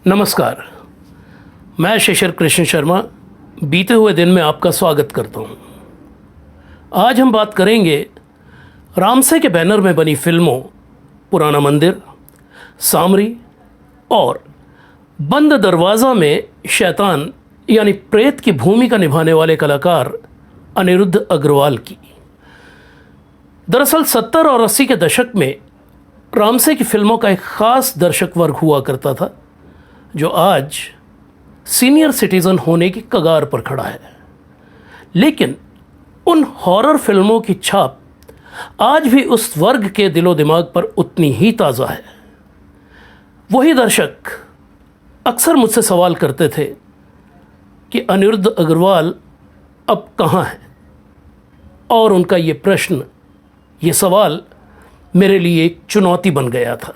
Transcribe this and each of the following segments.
नमस्कार। मैं शिशिर कृष्ण शर्मा बीते हुए दिन में आपका स्वागत करता हूं। आज हम बात करेंगे रामसे के बैनर में बनी फिल्मों पुराना मंदिर, सामरी और बंद दरवाज़ा में शैतान यानी प्रेत की भूमिका निभाने वाले कलाकार अनिरुद्ध अग्रवाल की। दरअसल 70 और 80 के दशक में रामसे की फिल्मों का एक ख़ास दर्शक वर्ग हुआ करता था जो आज सीनियर सिटीज़न होने की कगार पर खड़ा है। लेकिन उन हॉरर फिल्मों की छाप आज भी उस वर्ग के दिलो दिमाग पर उतनी ही ताज़ा है। वही दर्शक अक्सर मुझसे सवाल करते थे कि अनिरुद्ध अग्रवाल अब कहाँ हैं, और उनका ये प्रश्न, ये सवाल मेरे लिए एक चुनौती बन गया था।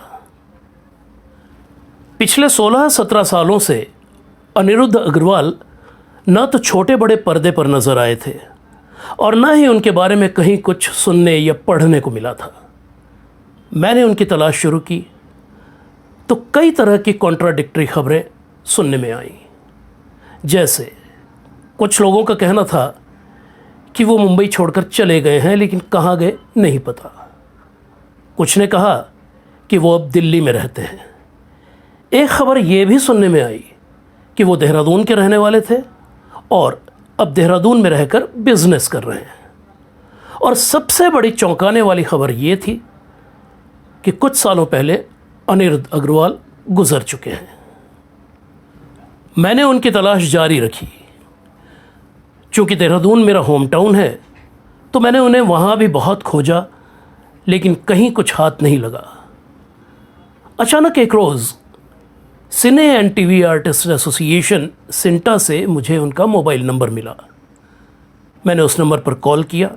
पिछले 16-17 सालों से अनिरुद्ध अग्रवाल न तो छोटे बड़े पर्दे पर नजर आए थे और न ही उनके बारे में कहीं कुछ सुनने या पढ़ने को मिला था। मैंने उनकी तलाश शुरू की तो कई तरह की कॉन्ट्राडिक्टरी खबरें सुनने में आईं। जैसे कुछ लोगों का कहना था कि वो मुंबई छोड़कर चले गए हैं, लेकिन कहाँ गए नहीं पता। कुछ ने कहा कि वो अब दिल्ली में रहते हैं। एक खबर ये भी सुनने में आई कि वो देहरादून के रहने वाले थे और अब देहरादून में रहकर बिजनेस कर रहे हैं। और सबसे बड़ी चौंकाने वाली खबर ये थी कि कुछ सालों पहले अनिरुद्ध अग्रवाल गुजर चुके हैं। मैंने उनकी तलाश जारी रखी। चूँकि देहरादून मेरा होम टाउन है तो मैंने उन्हें वहाँ भी बहुत खोजा, लेकिन कहीं कुछ हाथ नहीं लगा। अचानक एक रोज़ cine and TV artist association CINTAA से मुझे उनका मोबाइल नंबर मिला। मैंने उस नंबर पर कॉल किया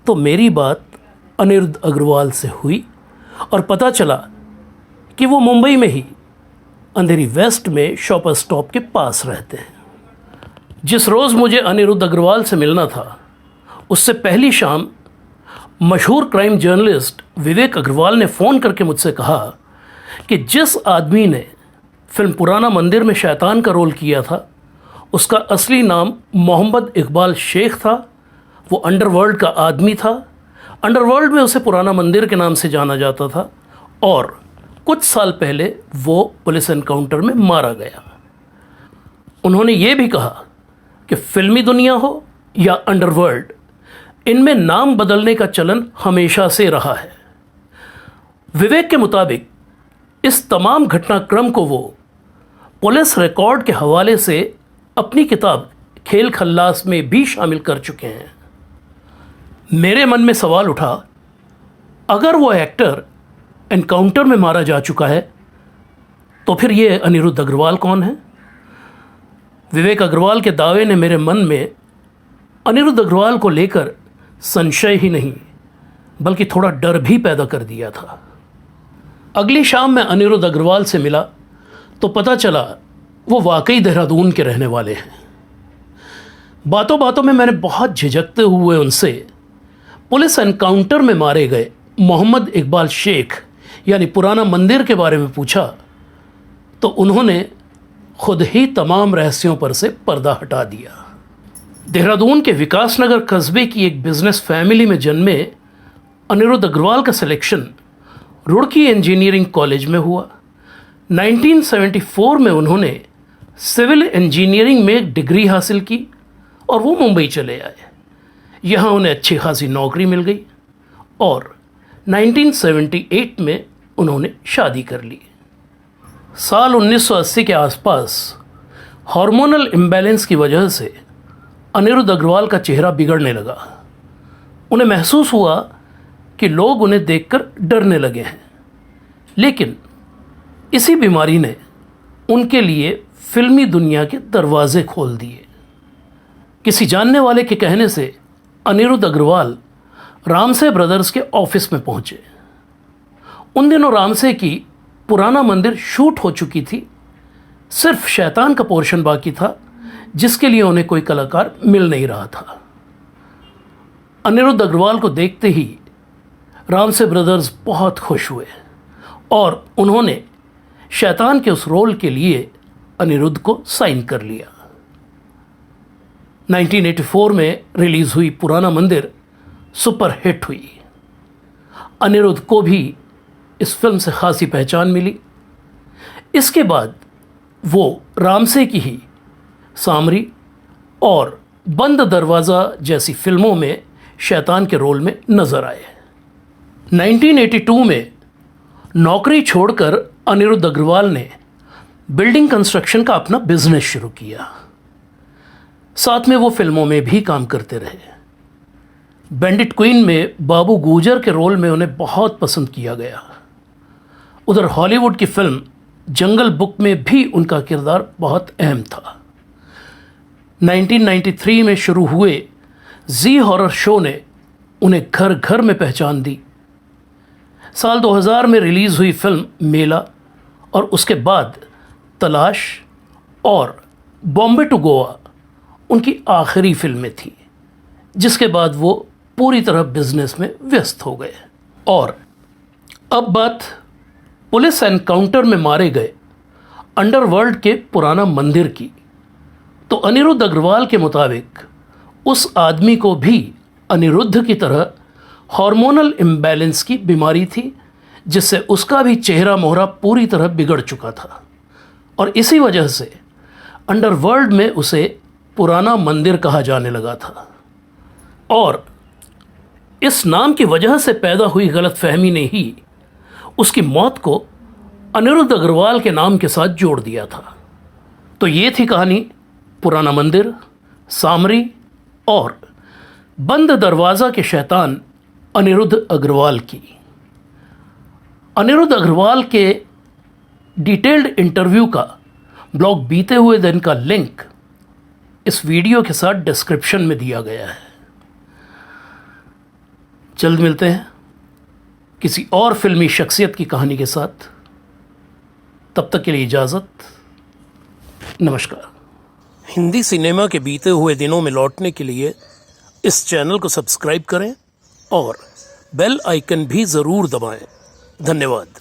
तो मेरी बात अनिरुद्ध अग्रवाल से हुई और पता चला कि वो मुंबई में ही अंधेरी वेस्ट में शॉपर स्टॉप के पास रहते हैं। जिस रोज़ मुझे अनिरुद्ध अग्रवाल से मिलना था, उससे पहली शाम मशहूर क्राइम जर्नलिस्ट विवेक अग्रवाल ने फ़ोन करके मुझसे कहा कि जिस आदमी ने फिल्म पुराना मंदिर में शैतान का रोल किया था उसका असली नाम मोहम्मद इकबाल शेख था। वो अंडरवर्ल्ड का आदमी था। अंडरवर्ल्ड में उसे पुराना मंदिर के नाम से जाना जाता था और कुछ साल पहले वो पुलिस एनकाउंटर में मारा गया। उन्होंने ये भी कहा कि फिल्मी दुनिया हो या अंडरवर्ल्ड, इनमें नाम बदलने का चलन हमेशा से रहा है। विवेक के मुताबिक इस तमाम घटनाक्रम को वो पुलिस रिकॉर्ड के हवाले से अपनी किताब खेल खल्लास में भी शामिल कर चुके हैं। मेरे मन में सवाल उठा, अगर वो एक्टर एनकाउंटर में मारा जा चुका है तो फिर ये अनिरुद्ध अग्रवाल कौन है? विवेक अग्रवाल के दावे ने मेरे मन में अनिरुद्ध अग्रवाल को लेकर संशय ही नहीं बल्कि थोड़ा डर भी पैदा कर दिया था। अगली शाम मैं अनिरुद्ध अग्रवाल से मिला तो पता चला वो वाकई देहरादून के रहने वाले हैं। बातों बातों में मैंने बहुत झिझकते हुए उनसे पुलिस एनकाउंटर में मारे गए मोहम्मद इकबाल शेख यानी पुराना मंदिर के बारे में पूछा तो उन्होंने खुद ही तमाम रहस्यों पर से पर्दा हटा दिया। देहरादून के विकासनगर कस्बे की एक बिजनेस फैमिली में जन्मे अनिरुद्ध अग्रवाल का सिलेक्शन रुड़की इंजीनियरिंग कॉलेज में हुआ। 1974 में उन्होंने सिविल इंजीनियरिंग में एक डिग्री हासिल की और वो मुंबई चले आए। यहाँ उन्हें अच्छी खासी नौकरी मिल गई और 1978 में उन्होंने शादी कर ली। साल 1980 के आसपास हार्मोनल इम्बैलेंस की वजह से अनिरुद्ध अग्रवाल का चेहरा बिगड़ने लगा। उन्हें महसूस हुआ कि लोग उन्हें देखकर डरने लगे हैं। लेकिन इसी बीमारी ने उनके लिए फिल्मी दुनिया के दरवाजे खोल दिए। किसी जानने वाले के कहने से अनिरुद्ध अग्रवाल रामसे ब्रदर्स के ऑफिस में पहुंचे। उन दिनों रामसे की पुराना मंदिर शूट हो चुकी थी। सिर्फ शैतान का पोर्शन बाकी था जिसके लिए उन्हें कोई कलाकार मिल नहीं रहा था। अनिरुद्ध अग्रवाल को देखते ही रामसे ब्रदर्स बहुत खुश हुए और उन्होंने शैतान के उस रोल के लिए अनिरुद्ध को साइन कर लिया। 1984 में रिलीज हुई पुराना मंदिर सुपर हिट हुई। अनिरुद्ध को भी इस फिल्म से खासी पहचान मिली। इसके बाद वो रामसे की ही सामरी और बंद दरवाज़ा जैसी फिल्मों में शैतान के रोल में नजर आए। 1982 में नौकरी छोड़कर अनिरुद्ध अग्रवाल ने बिल्डिंग कंस्ट्रक्शन का अपना बिजनेस शुरू किया। साथ में वो फिल्मों में भी काम करते रहे। बैंडिट क्वीन में बाबू गुजर के रोल में उन्हें बहुत पसंद किया गया। उधर हॉलीवुड की फिल्म जंगल बुक में भी उनका किरदार बहुत अहम था। 1993 में शुरू हुए जी हॉरर शो ने उन्हें घर घर में पहचान दी। साल 2000 में रिलीज़ हुई फिल्म मेला और उसके बाद तलाश और बॉम्बे टू गोवा उनकी आखिरी फिल्में थी, जिसके बाद वो पूरी तरह बिजनेस में व्यस्त हो गए। और अब बात पुलिस एनकाउंटर में मारे गए अंडरवर्ल्ड के पुराना मंदिर की, तो अनिरुद्ध अग्रवाल के मुताबिक उस आदमी को भी अनिरुद्ध की तरह हार्मोनल इम्बैलेंस की बीमारी थी, जिससे उसका भी चेहरा मोहरा पूरी तरह बिगड़ चुका था और इसी वजह से अंडरवर्ल्ड में उसे पुराना मंदिर कहा जाने लगा था। और इस नाम की वजह से पैदा हुई गलतफहमी ने ही उसकी मौत को अनिरुद्ध अग्रवाल के नाम के साथ जोड़ दिया था। तो ये थी कहानी पुराना मंदिर, सामरी और बंद दरवाज़ा के शैतान अनिरुद्ध अग्रवाल की। अनिरुद्ध अग्रवाल के डिटेल्ड इंटरव्यू का ब्लॉग बीते हुए दिन का लिंक इस वीडियो के साथ डिस्क्रिप्शन में दिया गया है। जल्द मिलते हैं किसी और फिल्मी शख्सियत की कहानी के साथ। तब तक के लिए इजाज़त, नमस्कार। हिंदी सिनेमा के बीते हुए दिनों में लौटने के लिए इस चैनल को सब्सक्राइब करें और बेल आइकन भी ज़रूर दबाएं। धन्यवाद।